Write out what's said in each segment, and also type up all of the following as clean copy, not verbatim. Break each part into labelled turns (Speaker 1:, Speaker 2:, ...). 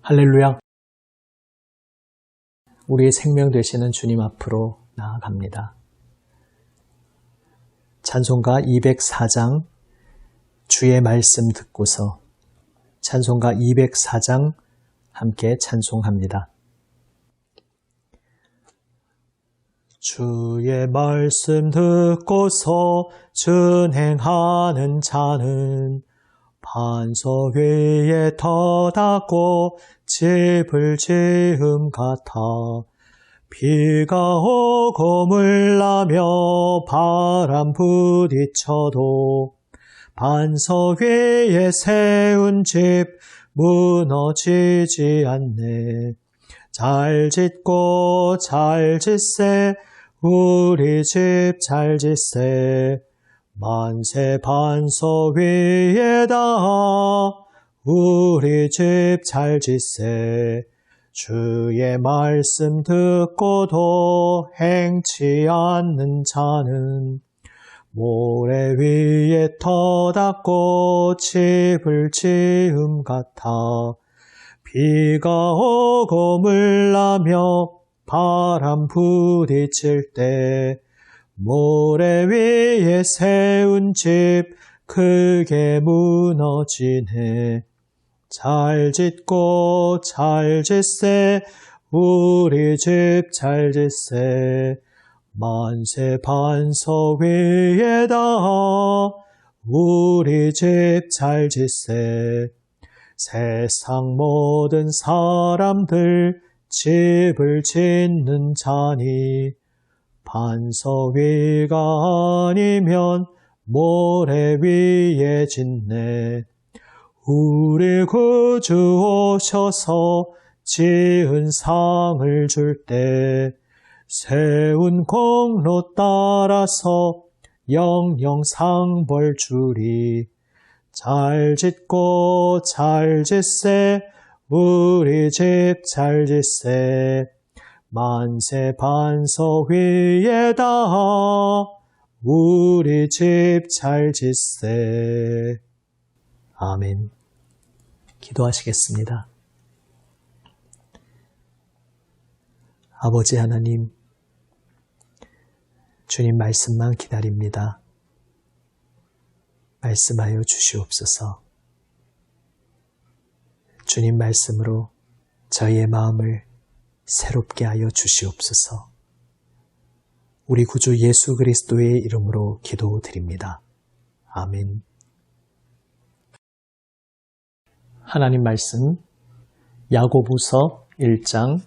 Speaker 1: 할렐루야! 우리의 생명 되시는 주님 앞으로 나아갑니다. 찬송가 204장 주의 말씀 듣고서 찬송가 204장 함께 찬송합니다. 주의 말씀 듣고서 준행하는 자는 반석 위에 터닫고 집을 지음 같아 비가 오고 물나며 바람 부딪혀도 반석 위에 세운 집 무너지지 않네. 잘 짓고 잘 짓세 우리 집 잘 짓세 만세 반석 위에다 우리 집 잘 짓세 주의 말씀 듣고도 행치 않는 자는 모래 위에 터닫고 집을 지음 같아 비가 오고 물나며 바람 부딪힐 때 모래 위에 세운 집 크게 무너지네. 잘 짓고 잘 짓세 우리 집 잘 짓세 만세 반석 위에다 우리 집 잘 짓세 세상 모든 사람들 집을 짓는 자니 반석 위가 아니면 모래 위에 짓네. 우리 구주 오셔서 지은 상을 줄 때 세운 공로 따라서 영영 상벌 주리. 잘 짓고 잘 짓세 우리 집 잘 짓세 만세 반석 위에다 우리 집 잘 짓세. 아멘. 기도하시겠습니다. 아버지 하나님, 주님 말씀만 기다립니다. 말씀하여 주시옵소서. 주님 말씀으로 저희의 마음을 새롭게 하여 주시옵소서. 우리 구주 예수 그리스도의 이름으로 기도드립니다. 아멘. 하나님 말씀 야고보서 1장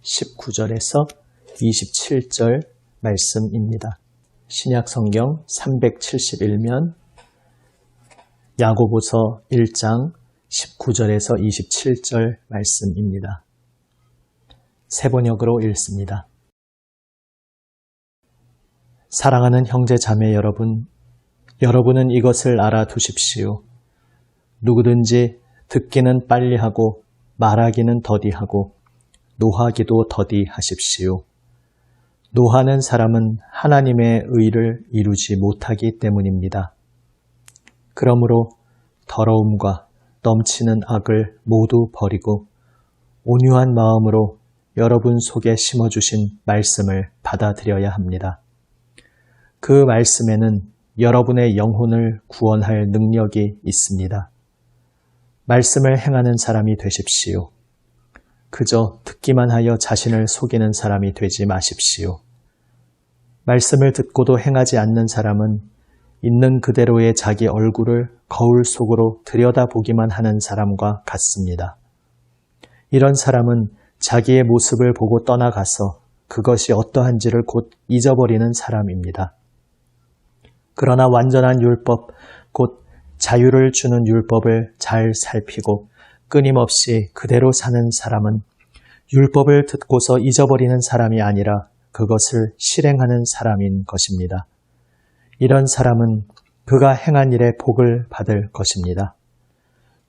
Speaker 1: 19절에서 27절 말씀입니다. 신약 성경 371면 야고보서 1장 19절에서 27절 말씀입니다. 새 번역으로 읽습니다. 사랑하는 형제 자매 여러분, 여러분은 이것을 알아두십시오. 누구든지 듣기는 빨리 하고 말하기는 더디하고 노하기도 더디하십시오. 노하는 사람은 하나님의 의를 이루지 못하기 때문입니다. 그러므로 더러움과 넘치는 악을 모두 버리고 온유한 마음으로 여러분 속에 심어주신 말씀을 받아들여야 합니다. 그 말씀에는 여러분의 영혼을 구원할 능력이 있습니다. 말씀을 행하는 사람이 되십시오. 그저 듣기만 하여 자신을 속이는 사람이 되지 마십시오. 말씀을 듣고도 행하지 않는 사람은 있는 그대로의 자기 얼굴을 거울 속으로 들여다보기만 하는 사람과 같습니다. 이런 사람은 자기의 모습을 보고 떠나가서 그것이 어떠한지를 곧 잊어버리는 사람입니다. 그러나 완전한 율법, 곧 자유를 주는 율법을 잘 살피고 끊임없이 그대로 사는 사람은 율법을 듣고서 잊어버리는 사람이 아니라 그것을 실행하는 사람인 것입니다. 이런 사람은 그가 행한 일에 복을 받을 것입니다.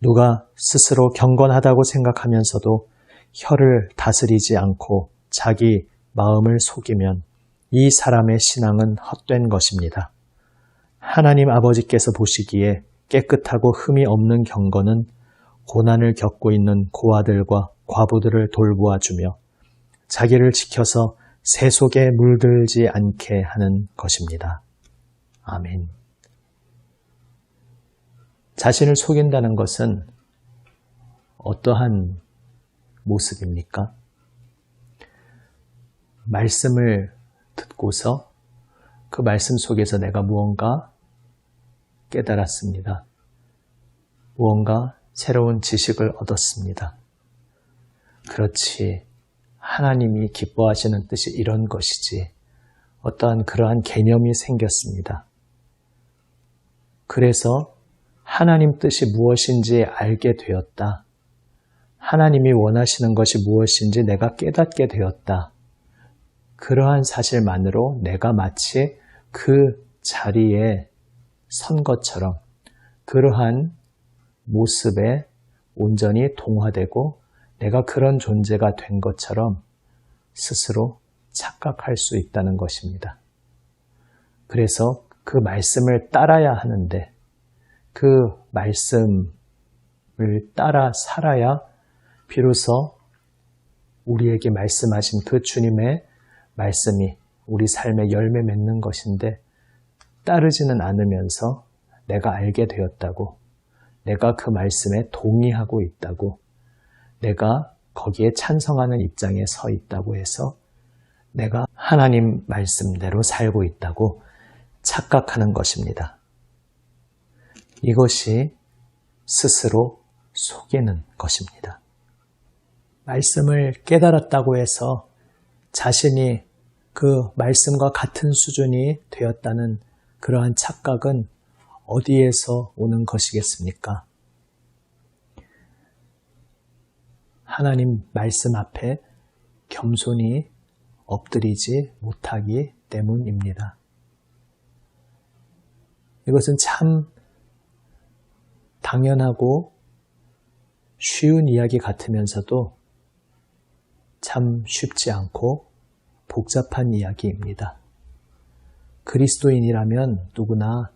Speaker 1: 누가 스스로 경건하다고 생각하면서도 혀를 다스리지 않고 자기 마음을 속이면 이 사람의 신앙은 헛된 것입니다. 하나님 아버지께서 보시기에 깨끗하고 흠이 없는 경건은 고난을 겪고 있는 고아들과 과부들을 돌보아주며 자기를 지켜서 새 속에 물들지 않게 하는 것입니다. 아멘. 자신을 속인다는 것은 어떠한 모습입니까? 말씀을 듣고서 그 말씀 속에서 내가 무언가 깨달았습니다. 무언가 새로운 지식을 얻었습니다. 그렇지, 하나님이 기뻐하시는 뜻이 이런 것이지, 어떠한 그러한 개념이 생겼습니다. 그래서 하나님 뜻이 무엇인지 알게 되었다. 하나님이 원하시는 것이 무엇인지 내가 깨닫게 되었다. 그러한 사실만으로 내가 마치 그 자리에 선 것처럼 그러한 모습에 온전히 동화되고 내가 그런 존재가 된 것처럼 스스로 착각할 수 있다는 것입니다. 그래서 그 말씀을 따라야 하는데 그 말씀을 따라 살아야 비로소 우리에게 말씀하신 그 주님의 말씀이 우리 삶에 열매 맺는 것인데 따르지는 않으면서 내가 알게 되었다고, 내가 그 말씀에 동의하고 있다고, 내가 거기에 찬성하는 입장에 서 있다고 해서 내가 하나님 말씀대로 살고 있다고 착각하는 것입니다. 이것이 스스로 속이는 것입니다. 말씀을 깨달았다고 해서 자신이 그 말씀과 같은 수준이 되었다는 그러한 착각은 어디에서 오는 것이겠습니까? 하나님 말씀 앞에 겸손히 엎드리지 못하기 때문입니다. 이것은 참 당연하고 쉬운 이야기 같으면서도 참 쉽지 않고 복잡한 이야기입니다. 그리스도인이라면 누구나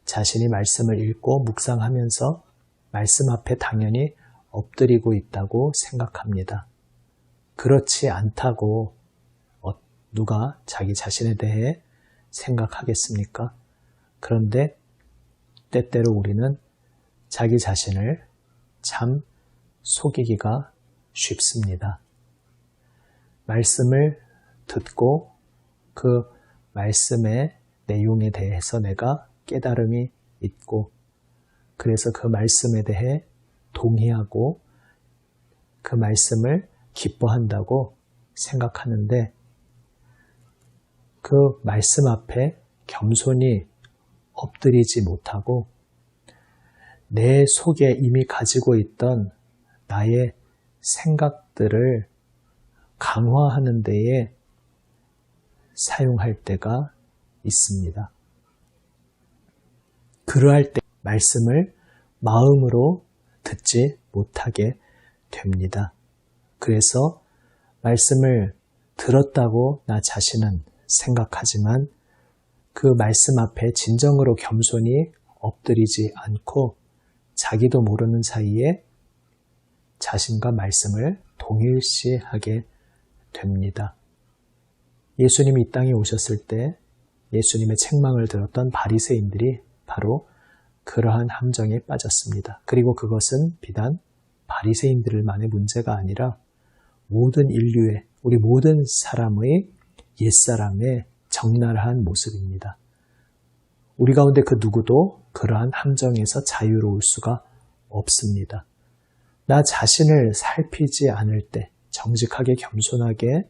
Speaker 1: 자신이 말씀을 읽고 묵상하면서 말씀 앞에 당연히 엎드리고 있다고 생각합니다. 그렇지 않다고 누가 자기 자신에 대해 생각하겠습니까? 그런데 때때로 우리는 자기 자신을 참 속이기가 쉽습니다. 말씀을 듣고 그 말씀의 내용에 대해서 내가 깨달음이 있고 그래서 그 말씀에 대해 동의하고 그 말씀을 기뻐한다고 생각하는데 그 말씀 앞에 겸손히 엎드리지 못하고 내 속에 이미 가지고 있던 나의 생각들을 강화하는 데에 사용할 때가 있습니다. 그러할 때 말씀을 마음으로 듣지 못하게 됩니다. 그래서 말씀을 들었다고 나 자신은 생각하지만 그 말씀 앞에 진정으로 겸손히 엎드리지 않고 자기도 모르는 사이에 자신과 말씀을 동일시하게 됩니다. 예수님이 이 땅에 오셨을 때 예수님의 책망을 들었던 바리새인들이 바로 그러한 함정에 빠졌습니다. 그리고 그것은 비단 바리새인들만의 문제가 아니라 모든 인류의, 우리 모든 사람의 옛사람의 적나라한 모습입니다. 우리 가운데 그 누구도 그러한 함정에서 자유로울 수가 없습니다. 나 자신을 살피지 않을 때, 정직하게 겸손하게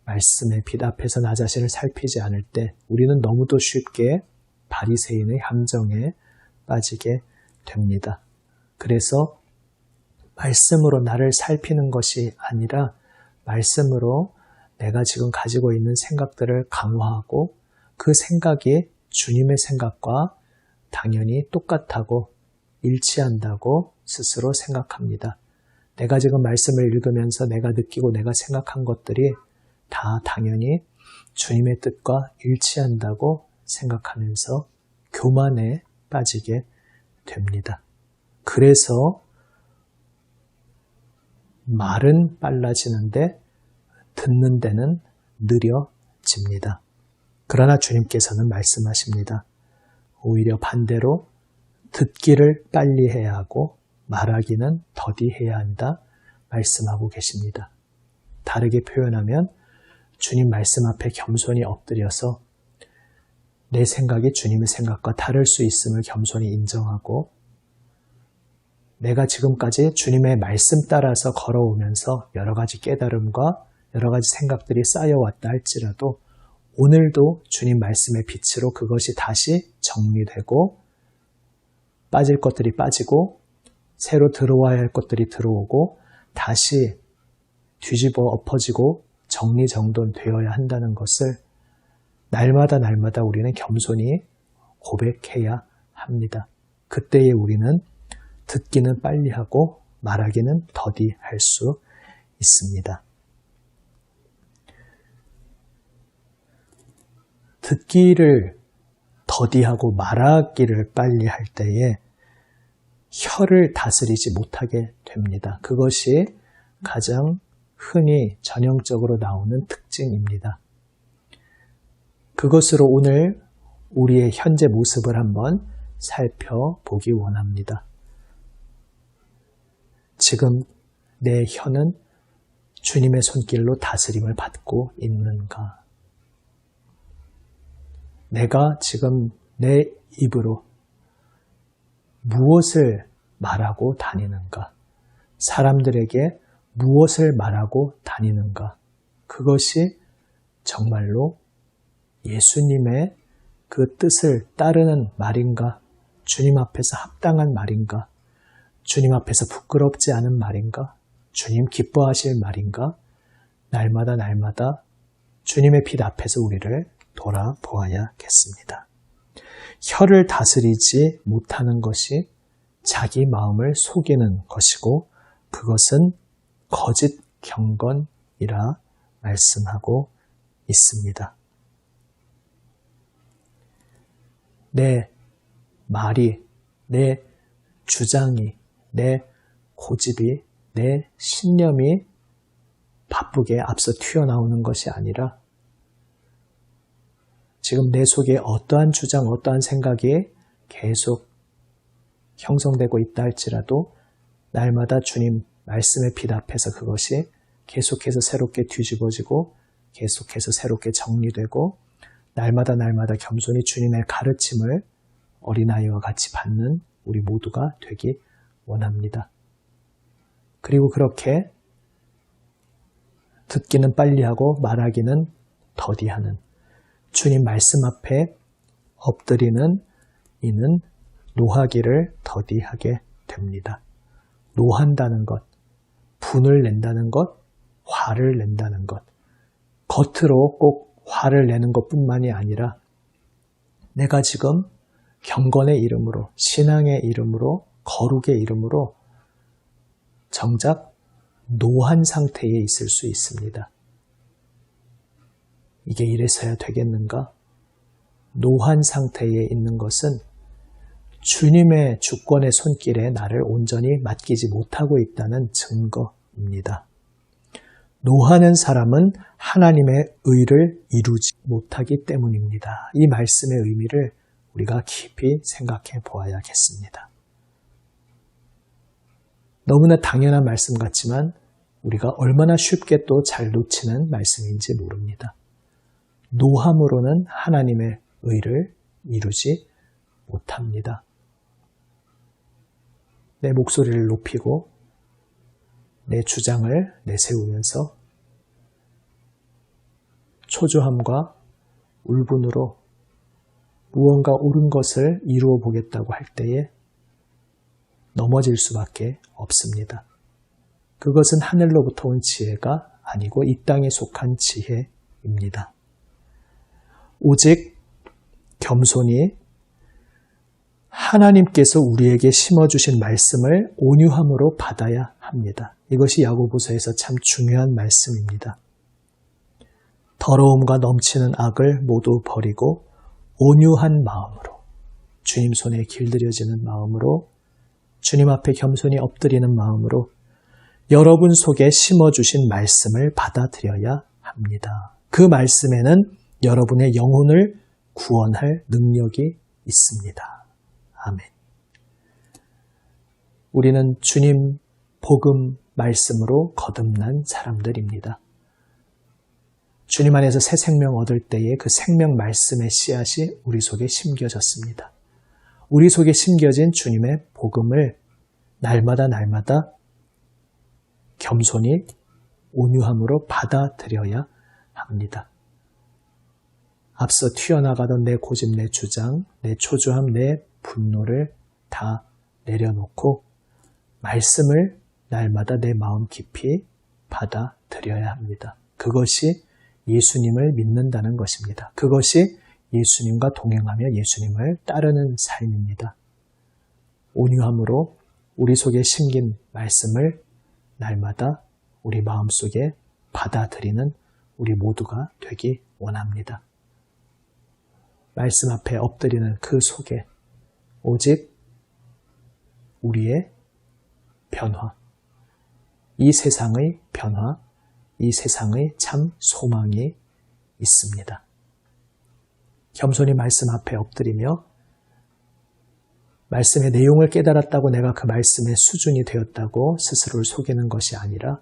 Speaker 1: 말씀의 빛 앞에서 나 자신을 살피지 않을 때 우리는 너무도 쉽게 바리새인의 함정에 빠지게 됩니다. 그래서 말씀으로 나를 살피는 것이 아니라 말씀으로 내가 지금 가지고 있는 생각들을 강화하고 그 생각이 주님의 생각과 당연히 똑같다고 일치한다고 스스로 생각합니다. 내가 지금 말씀을 읽으면서 내가 느끼고 내가 생각한 것들이 다 당연히 주님의 뜻과 일치한다고 생각하면서 교만에 빠지게 됩니다. 그래서 말은 빨라지는데 듣는 데는 느려집니다. 그러나 주님께서는 말씀하십니다. 오히려 반대로 듣기를 빨리 해야 하고 말하기는 더디해야 한다 말씀하고 계십니다. 다르게 표현하면 주님 말씀 앞에 겸손히 엎드려서 내 생각이 주님의 생각과 다를 수 있음을 겸손히 인정하고 내가 지금까지 주님의 말씀 따라서 걸어오면서 여러 가지 깨달음과 여러 가지 생각들이 쌓여왔다 할지라도 오늘도 주님 말씀의 빛으로 그것이 다시 정리되고 빠질 것들이 빠지고 새로 들어와야 할 것들이 들어오고 다시 뒤집어 엎어지고 정리정돈되어야 한다는 것을 날마다 우리는 겸손히 고백해야 합니다. 그때에 우리는 듣기는 빨리 하고 말하기는 더디할 수 있습니다. 듣기를 더디하고 말하기를 빨리 할 때에 혀를 다스리지 못하게 됩니다. 그것이 가장 흔히 전형적으로 나오는 특징입니다. 그것으로 오늘 우리의 현재 모습을 한번 살펴보기 원합니다. 지금 내 혀는 주님의 손길로 다스림을 받고 있는가? 내가 지금 내 입으로 무엇을 말하고 다니는가? 사람들에게 무엇을 말하고 다니는가? 그것이 정말로 예수님의 그 뜻을 따르는 말인가? 주님 앞에서 합당한 말인가? 주님 앞에서 부끄럽지 않은 말인가? 주님 기뻐하실 말인가? 날마다 주님의 빛 앞에서 우리를 돌아보아야겠습니다. 혀를 다스리지 못하는 것이 자기 마음을 속이는 것이고 그것은 거짓 경건이라 말씀하고 있습니다. 내 말이, 내 주장이, 내 고집이, 내 신념이 바쁘게 앞서 튀어나오는 것이 아니라 지금 내 속에 어떠한 주장, 어떠한 생각이 계속 형성되고 있다 할지라도 날마다 주님 말씀의 빛 앞에서 그것이 계속해서 새롭게 뒤집어지고 계속해서 새롭게 정리되고 날마다 겸손히 주님의 가르침을 어린아이와 같이 받는 우리 모두가 되기 원합니다. 그리고 그렇게 듣기는 빨리 하고 말하기는 더디하는 주님 말씀 앞에 엎드리는 이는 노하기를 더디하게 됩니다. 노한다는 것, 분을 낸다는 것, 화를 낸다는 것, 겉으로 꼭 화를 내는 것뿐만이 아니라 내가 지금 경건의 이름으로, 신앙의 이름으로, 거룩의 이름으로 정작 노한 상태에 있을 수 있습니다. 이게 이래서야 되겠는가? 노한 상태에 있는 것은 주님의 주권의 손길에 나를 온전히 맡기지 못하고 있다는 증거입니다. 노하는 사람은 하나님의 의를 이루지 못하기 때문입니다. 이 말씀의 의미를 우리가 깊이 생각해 보아야겠습니다. 너무나 당연한 말씀 같지만 우리가 얼마나 쉽게 또 잘 놓치는 말씀인지 모릅니다. 노함으로는 하나님의 의를 이루지 못합니다. 내 목소리를 높이고 내 주장을 내세우면서 초조함과 울분으로 무언가 옳은 것을 이루어 보겠다고 할 때에 넘어질 수밖에 없습니다. 그것은 하늘로부터 온 지혜가 아니고 이 땅에 속한 지혜입니다. 오직 겸손히 하나님께서 우리에게 심어주신 말씀을 온유함으로 받아야 합니다. 이것이 야고보서에서 참 중요한 말씀입니다. 더러움과 넘치는 악을 모두 버리고 온유한 마음으로 주님 손에 길들여지는 마음으로 주님 앞에 겸손히 엎드리는 마음으로 여러분 속에 심어주신 말씀을 받아들여야 합니다. 그 말씀에는 여러분의 영혼을 구원할 능력이 있습니다. 아멘. 우리는 주님 복음 말씀으로 거듭난 사람들입니다. 주님 안에서 새 생명 얻을 때에 그 생명 말씀의 씨앗이 우리 속에 심겨졌습니다. 우리 속에 심겨진 주님의 복음을 날마다 겸손히 온유함으로 받아들여야 합니다. 앞서 튀어나가던 내 고집, 내 주장, 내 초조함, 내 분노를 다 내려놓고 말씀을 날마다 내 마음 깊이 받아들여야 합니다. 그것이 예수님을 믿는다는 것입니다. 그것이 예수님과 동행하며 예수님을 따르는 삶입니다. 온유함으로 우리 속에 심긴 말씀을 날마다 우리 마음속에 받아들이는 우리 모두가 되기 원합니다. 말씀 앞에 엎드리는 그 속에 오직 우리의 변화, 이 세상의 변화, 이 세상의 참 소망이 있습니다. 겸손히 말씀 앞에 엎드리며 말씀의 내용을 깨달았다고 내가 그 말씀의 수준이 되었다고 스스로를 속이는 것이 아니라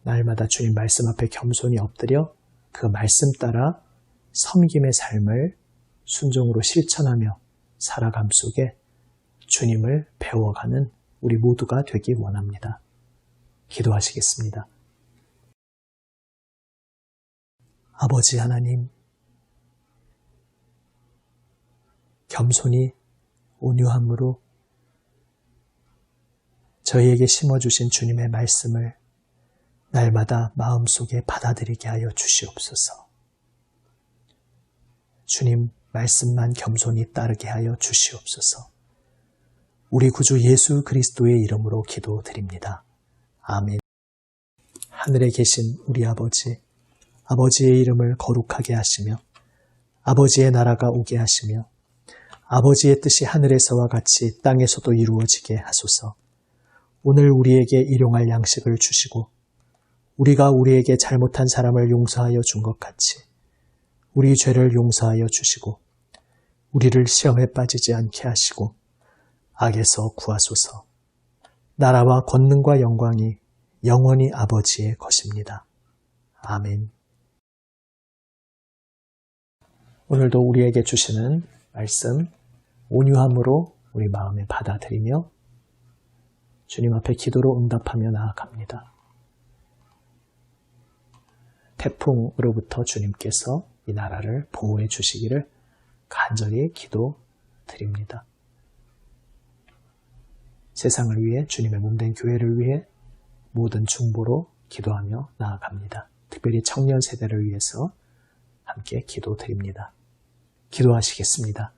Speaker 1: 날마다 주님 말씀 앞에 겸손히 엎드려 그 말씀 따라 섬김의 삶을 순종으로 실천하며 살아감 속에 주님을 배워가는 우리 모두가 되기 원합니다. 기도하시겠습니다. 아버지 하나님, 겸손히 온유함으로 저희에게 심어주신 주님의 말씀을 날마다 마음속에 받아들이게 하여 주시옵소서. 주님 말씀만 겸손히 따르게 하여 주시옵소서. 우리 구주 예수 그리스도의 이름으로 기도드립니다. 아멘. 하늘에 계신 우리 아버지, 아버지의 이름을 거룩하게 하시며 아버지의 나라가 오게 하시며 아버지의 뜻이 하늘에서와 같이 땅에서도 이루어지게 하소서. 오늘 우리에게 일용할 양식을 주시고 우리가 우리에게 잘못한 사람을 용서하여 준 것 같이 우리 죄를 용서하여 주시고 우리를 시험에 빠지지 않게 하시고 악에서 구하소서. 나라와 권능과 영광이 영원히 아버지의 것입니다. 아멘. 오늘도 우리에게 주시는 말씀 온유함으로 우리 마음에 받아들이며 주님 앞에 기도로 응답하며 나아갑니다. 태풍으로부터 주님께서 이 나라를 보호해 주시기를 간절히 기도드립니다. 세상을 위해 주님의 몸된 교회를 위해 모든 중보로 기도하며 나아갑니다. 특별히 청년 세대를 위해서 함께 기도드립니다. 기도하시겠습니다.